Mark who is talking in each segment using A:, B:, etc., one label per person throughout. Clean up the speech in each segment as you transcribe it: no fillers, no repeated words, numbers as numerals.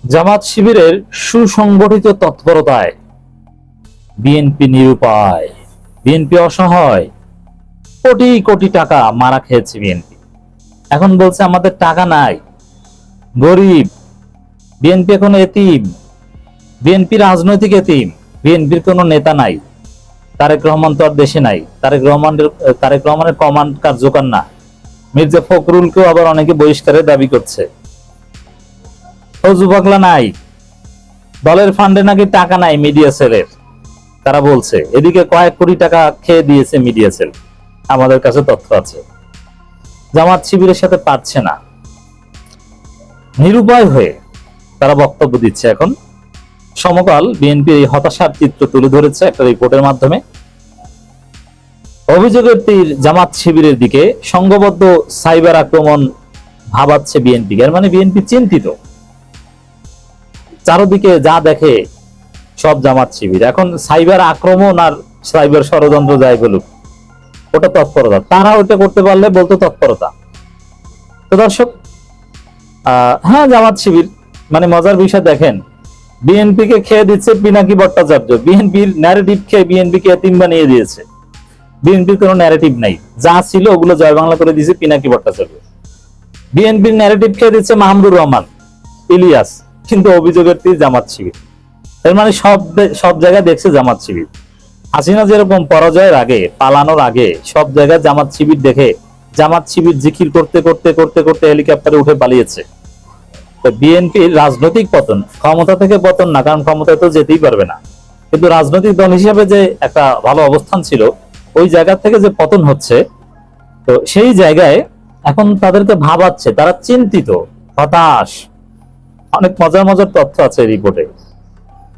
A: জামাত শিবিরের সুসংগঠিত তৎপরতায় বিএনপি নিরুপায়, বিএনপি অসহায়। কোটি কোটি টাকা মারা খেয়েছে বিএনপি। এখন বলছে আমাদের টাকা নাই, গরিব। বিএনপি এখন এতিম, বিএনপি রাজনৈতিক এতিম। বিএনপির কোনো নেতা নাই। তারেক রহমান তো আর দেশে নাই। তারেক রহমানের কমান্ড কার্যকর না। মির্জা ফখরুলকেও আবার অনেকে বহিষ্কারের দাবি করছে। ফজু পাগলা নাই, দলের ফান্ডে নাকি টাকা নাই মিডিয়া সেলের, তারা বলছে। এদিকে কয়েক কোটি টাকা খেয়ে দিয়েছে মিডিয়া সেল, আমাদের কাছে তথ্য আছে। জামাত শিবিরের সাথে পারছে না, নিরুপায় হয়ে তারা বক্তব্য দিচ্ছে। এখন সমকাল বিএনপি এই হতাশার চিত্র তুলে ধরেছে একটা রিপোর্টের মাধ্যমে। অভিযোগের তীর জামাত শিবিরের দিকে, সংঘবদ্ধ সাইবার আক্রমণ ভাবাচ্ছে বিএনপি। এর মানে বিএনপি চিন্তিত, চারদিকে যা দেখে সব জামাত শিবির। এখন সাইবার আক্রমণ আর সাইবার ষড়যন্ত্র যাই বলুক, ওটা তৎপরতা। তারা ওটা করতে পারলে বলতো তৎপরতা। তো দর্শক, হ্যাঁ, জামাত শিবির মানে মজার বিষয় দেখেন, বিএনপি কে খেয়ে দিচ্ছে পিনাকি ভট্টাচার্য। বিএনপির ন্যারেটিভ খেয়ে বিএনপি কে এতিম বানিয়ে দিয়েছে। বিএনপির কোনো ন্যারেটিভ নাই, যা ছিল ওগুলো জয় বাংলা করে দিয়েছে পিনাকি ভট্টাচার্য। বিএনপির ন্যারেটিভ খেয়ে দিচ্ছে মাহমুদুর রহমান, ইলিয়াস, কিন্তু অভিযোগের তীর জামাত শিবির। এর মানে সব জায়গায় দেখছে জামাত শিবির। হাসিনা যেরকম পরাজয়ের আগে, পালানোর আগে সব জায়গায় জামাত শিবির দেখে জামাত শিবির জিকির করতে করতে করতে করতে হেলিকপ্টারে উঠে পালিয়েছে। বিএনপির রাজনৈতিক পতন, ক্ষমতা থেকে পতন না, কারণ ক্ষমতায় তো যেতেই পারবে না, কিন্তু রাজনৈতিক দল হিসেবে যে একটা ভালো অবস্থান ছিল, ওই জায়গা থেকে যে পতন হচ্ছে, তো সেই জায়গায় এখন তাদেরকে ভাবাচ্ছে, তারা চিন্তিত, হতাশ। অনেক মজার মজার তথ্য আছে রিপোর্টে।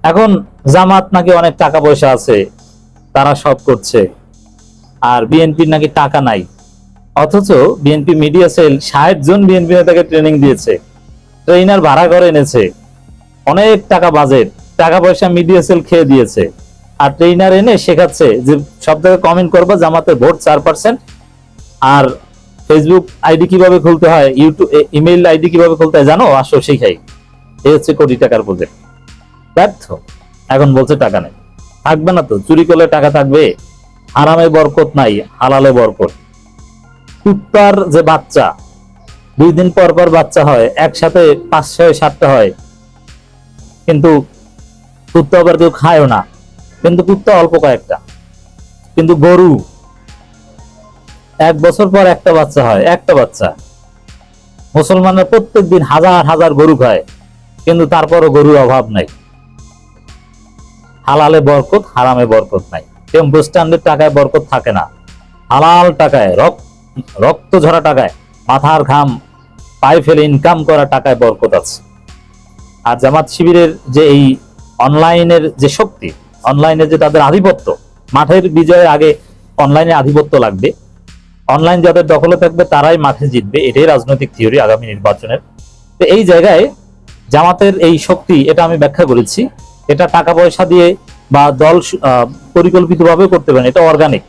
A: এখন জামাত নাকি অনেক টাকা পয়সা আছে, তারা সব করছে, আর বিএনপির নাকি টাকা নাই। অথচ বিএনপি মিডিয়া সেল ৬০ জন বিএনপি নেতাকে ট্রেনিং দিয়েছে, ট্রেইনার ভাড়া করে এনেছে, অনেক টাকা বাজেট, টাকা পয়সা মিডিয়া সেল খেয়ে দিয়েছে। আর ট্রেইনার এনে শেখাচ্ছে যে সব জায়গায় কমেন্ট করবা, জামাতের ভোট 4%, আর ফেসবুক আইডি কিভাবে খুলতে হয়, ইউটিউব ইমেইল আইডি কিভাবে খুলতে হয় জানো, আসো শিখাই। এই হচ্ছে কোটি টাকার প্রজেক্ট। ব্যর্থ। এখন বলছে টাকা নেই। থাকবে না তো, চুরি করলে টাকা থাকবে? হারামে বরকত নাই, হালালে বরকত। কুত্তার যে বাচ্চা 2 দিন পর পর বাচ্চা হয়, একসাথে 5, 6, 7টা হয়, কিন্তু কুত্তা আবার কেউ খায়ও না, কিন্তু কুত্তা অল্প কয়েকটা। কিন্তু গরু 1 বছর পর একটা বাচ্চা হয়, একটা বাচ্চা। মুসলমানরা প্রত্যেক দিন হাজার হাজার গরু খায়, কিন্তু তারপরও গরুর অভাব নাই। হালালে বরকত, হারামে বরকত নাই। টেম্পো স্ট্যান্ডের টাকায় বরকত থাকে না, হালাল টাকায়, রক্ত ঝরা টাকায়, মাথার ঘাম পায়ে ফেলে ইনকাম করা টাকায় বরকত আছে। আর জামাত শিবিরের যে এই অনলাইনের যে শক্তি, অনলাইনের যে তাদের আধিপত্য, মাঠের বিজয়ের আগে অনলাইনে আধিপত্য লাগবে। অনলাইন যাদের দখলে থাকবে তারাই মাঠে জিতবে, এটাই রাজনৈতিক থিওরি আগামী নির্বাচনের। তো এই জায়গায় জামাতের এই শক্তি, এটা আমি ব্যাখ্যা করেছি, এটা টাকা পয়সা দিয়ে বা দল পরিকল্পিতভাবে করতে পারেন, এটা অর্গানিক।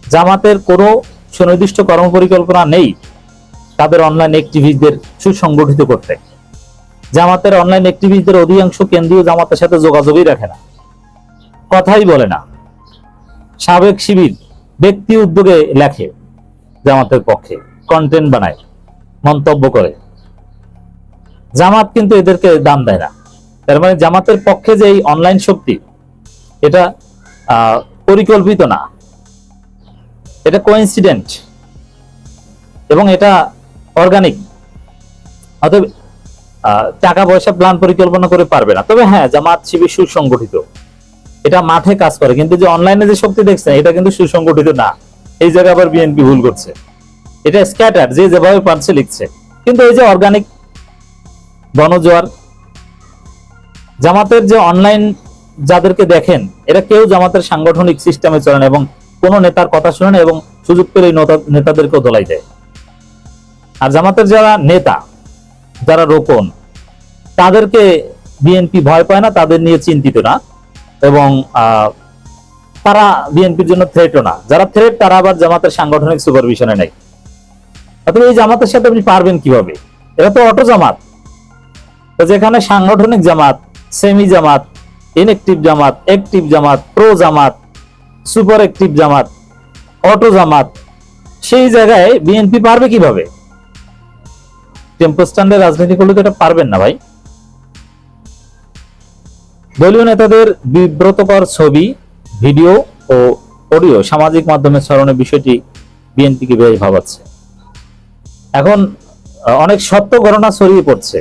A: জামাতের কোনো সুনির্দিষ্ট কর্মপরিকল্পনা নেই তাদের অনলাইন অ্যাক্টিভিস্টদের সুসংগঠিত করতে। জামাতের অনলাইন অ্যাক্টিভিস্টদের অধিকাংশ কেন্দ্রীয় জামাতের সাথে যোগাযোগই রাখে না, কথাই বলে না। সাবেক শিবির ব্যক্তি উদ্যোগে লেখে জামাতের পক্ষে, কন্টেন্ট বানায়, মন্তব্য করে। জামাত কিন্তু এদেরকে দাম দেয় না। তার মানে জামাতের পক্ষে যে এই অনলাইন শক্তি, এটা পরিকল্পিত না, এটা কোইন্সিডেন্ট এবং এটা অর্গানিক। অতএব টাকা পয়সা প্ল্যান পরিকল্পনা করে পারবে না। তবে হ্যাঁ, জামাত শিবির সুসংগঠিত, এটা মাঠে কাজ করে, কিন্তু যে অনলাইনে যে শক্তি দেখছেন, এটা কিন্তু সুসংগঠিত না। এই জায়গায় আবার বিএনপি ভুল করছে, এটা স্ক্যাটার, যে যেভাবে পারছে লিখছে। কিন্তু এই যে অর্গানিক গণজোয়ার, জামাতের যে অনলাইন যাদেরকে দেখেন, এরা কেউ জামাতের সাংগঠনিক সিস্টেমে চলে না এবং কোন নেতার কথা শুনে না, এবং সুযোগ পেলে নেতাদেরকেও দলাই দেয়। আর জামাতের যারা নেতা, যারা রোকন, তাদেরকে বিএনপি ভয় পায় না, তাদের নিয়ে চিন্তিত না, এবং তারা বিএনপির জন্য থ্রেটও না। যারা থ্রেট, তারা আবার জামাতের সাংগঠনিক সুপারভিশনে নেই। অথবা এই জামাতের সাথে আপনি পারবেন কিভাবে? এরা তো অটো জামাত, তো যেখানে সাংগঠনিক জামাত, সেমি জামাত, ইনএক্টিভ জামাত, অ্যাক্টিভ জামাত, প্রো জামাত, সুপার অ্যাক্টিভ জামাত, অটো জামাত, সেই জায়গায় বিএনপি পারবে কিভাবে? টেম্পো স্ট্যান্ডের রাজনীতি করলে তো এটা পারবেন না ভাই। দলীয় নেতাদের বিব্রতকর ছবি, ভিডিও ও অডিও সামাজিক মাধ্যমে ছড়ানোর বিষয়টি বিএনপিকে বেশ ভাবাচ্ছে। এখন অনেক সত্য ঘটনা ছড়িয়ে পড়ছে,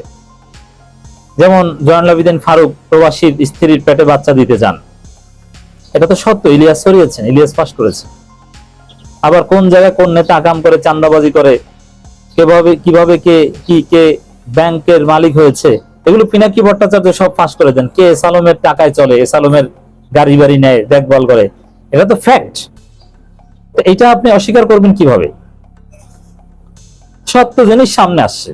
A: যেমন জয়নুল আবেদিন ফারুক প্রবাসীর স্ত্রীর পেটে বাচ্চা দিতে যান, এটা তো সত্য, ইলিয়াস ছড়িয়েছেন, ইলিয়াস ফাঁস করেছে। আবার কোন জায়গায় কোন নেতা আকাম করে চাঁদাবাজি করে, কিভাবে কে ব্যাংকের মালিক হয়েছে, এগুলো পিনাকি ভট্টাচার্য সব ফাঁস করে দেন। কে এস আলমের টাকায় চলে, এস আলমের গাড়ি বাড়ি নেয়, দেখভাল করে, এটা তো ফ্যাক্ট। তো এটা আপনি অস্বীকার করবেন কিভাবে? সত্য জিনিস সামনে আসছে।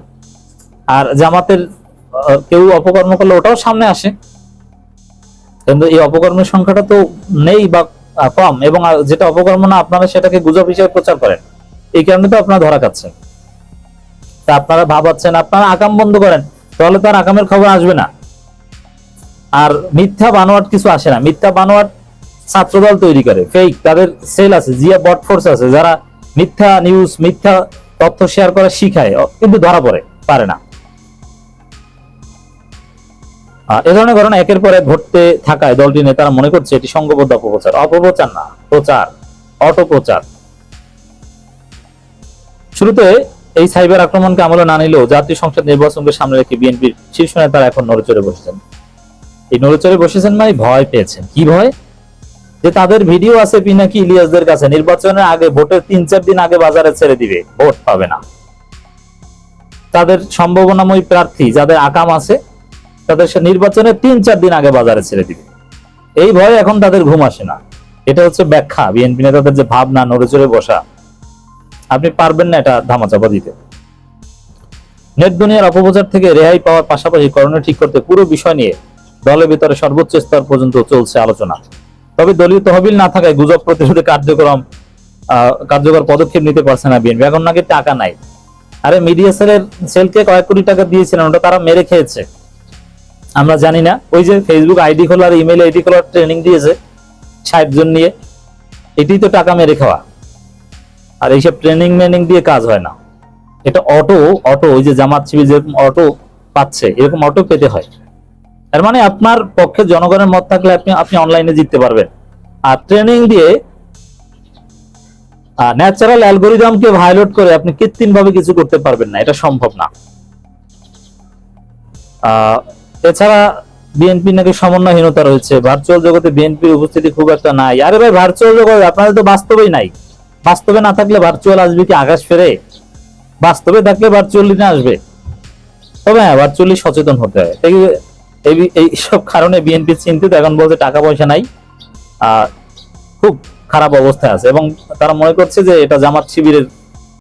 A: আর জামাতের কেউ অপকর্ম করলে ওটাও সামনে আসে, কিন্তু এই অপকর্মের সংখ্যাটা তো নেই বা কম, এবং যেটা অপকর্ম না আপনারা সেটাকে গুজব হিসেবে প্রচার করেন, এই কারণে তো আপনারা ধরা খাচ্ছেন। তা আপনারা ভাবাচ্ছেন, আপনারা আকাম বন্ধ করেন, তাহলে তো আর আকামের খবর আসবে না। আর মিথ্যা বানোয়াট কিছু আসে না। মিথ্যা বানোয়াট ছাত্রদল তৈরি করে, ফেক, তাদের সেল আছে, জিয়া বট ফোর্স আছে, যারা মিথ্যা নিউজ, মিথ্যা তথ্য শেয়ার করা শিখায়, কিন্তু ধরা পারে না। এ ধরনের ঘটনা একের পর এক ঘটতে থাকায় দলটির নেতারা মনে করছে এটি সংঘবদ্ধ অপপ্রচার। অপপ্রচার না, প্রচার, অটোপ্রচার। শুরুতে এই সাইবার আক্রমণকে আমলে না নিলেও জাতীয় সংসদ নির্বাচনকে সামনে রেখে বিএনপির শীর্ষ নেতারা এখন নড়েচড়ে বসেছেন। এই নড়েচড়ে বসেছেন মানে ভয় পেয়েছেন। কি ভয়? যে তাদের ভিডিও আছে পিনাকি ইলিয়াসদের কাছে, নির্বাচনের আগে, ভোটের 3-4 দিন আগে বাজারে ছেড়ে দিবে, ভোট পাবে না। তাদের সম্ভাবনাময় প্রার্থী যাদের আকাম আছে, তাদের সে নির্বাচনের 3-4 দিন আগে বাজারে ছেড়ে দিবে। এই ভয়ে এখন তাদের ঘুম আসে না। এটা হচ্ছে ব্যাখ্যা বিএনপি নেতাদের যে ভাবনা, নড়েচড়ে বসা। আপনি পারবেন না এটা ধামাচাপা দিতে। নেট দুনিয়ার অপপ্রচার থেকে রেহাই পাওয়ার পাশাপাশি করণীয় ঠিক করতে পুরো বিষয় নিয়ে দলের ভিতরে সর্বোচ্চ স্তর পর্যন্ত চলছে আলোচনা। তবে দলীয় তহবিল না থাকায় গুজব প্রতিরোধে কার্যকর পদক্ষেপ নিতে পারছে না বিএনপি। এখন নাকি টাকা নাই। আরে মিডিয়া সেলকে কয়েক কোটি টাকা দিয়েছিলেন, ওটা তারা মেরে খেয়েছে, আমরা জানি না। ওই যে ফেসবুক আইডি খোলার, ইমেল আইডি খোলার ট্রেনিং দিয়েছে 60 জন নিয়ে, এটি তো টাকা মেরে খাওয়া। আর এইসব ট্রেনিং মেনিং দিয়ে কাজ হয় না। এটা অটো ওই যে জামাত শিবির যেরকম অটো পাচ্ছে, এরকম অটো পেতে হয়। তার মানে আপনার পক্ষে জনগণের মত থাকলে আপনি অনলাইনে জিততে পারবেন। আর ট্রেনিং দিয়ে ন্যাচারাল অ্যালগোরিদমকে ভায়োলেট করে আপনি কৃত্রিম ভাবে কিছু করতে পারবেন না, এটা সম্ভব না। এছাড়া বিএনপি নাকি সমন্বয়হীনতা রয়েছে, ভার্চুয়াল জগতে বিএনপির উপস্থিতি খুব একটা নাই। আরে ভাই, ভার্চুয়াল জগৎ আপনাদের তো বাস্তবেই নাই। বাস্তবে না থাকলে ভার্চুয়াল আসবে কি আকাশ ফেরে? বাস্তবে থাকলে ভার্চুয়ালি না আসবে। তবে হ্যাঁ, ভার্চুয়ালি সচেতন হতে হয়। এই সব কারণে বিএনপি চিন্তিত। এখন বলছে টাকা পয়সা নাই, খুব খারাপ অবস্থায় আছে, এবং তারা মনে করছে যে এটা জামাত শিবিরের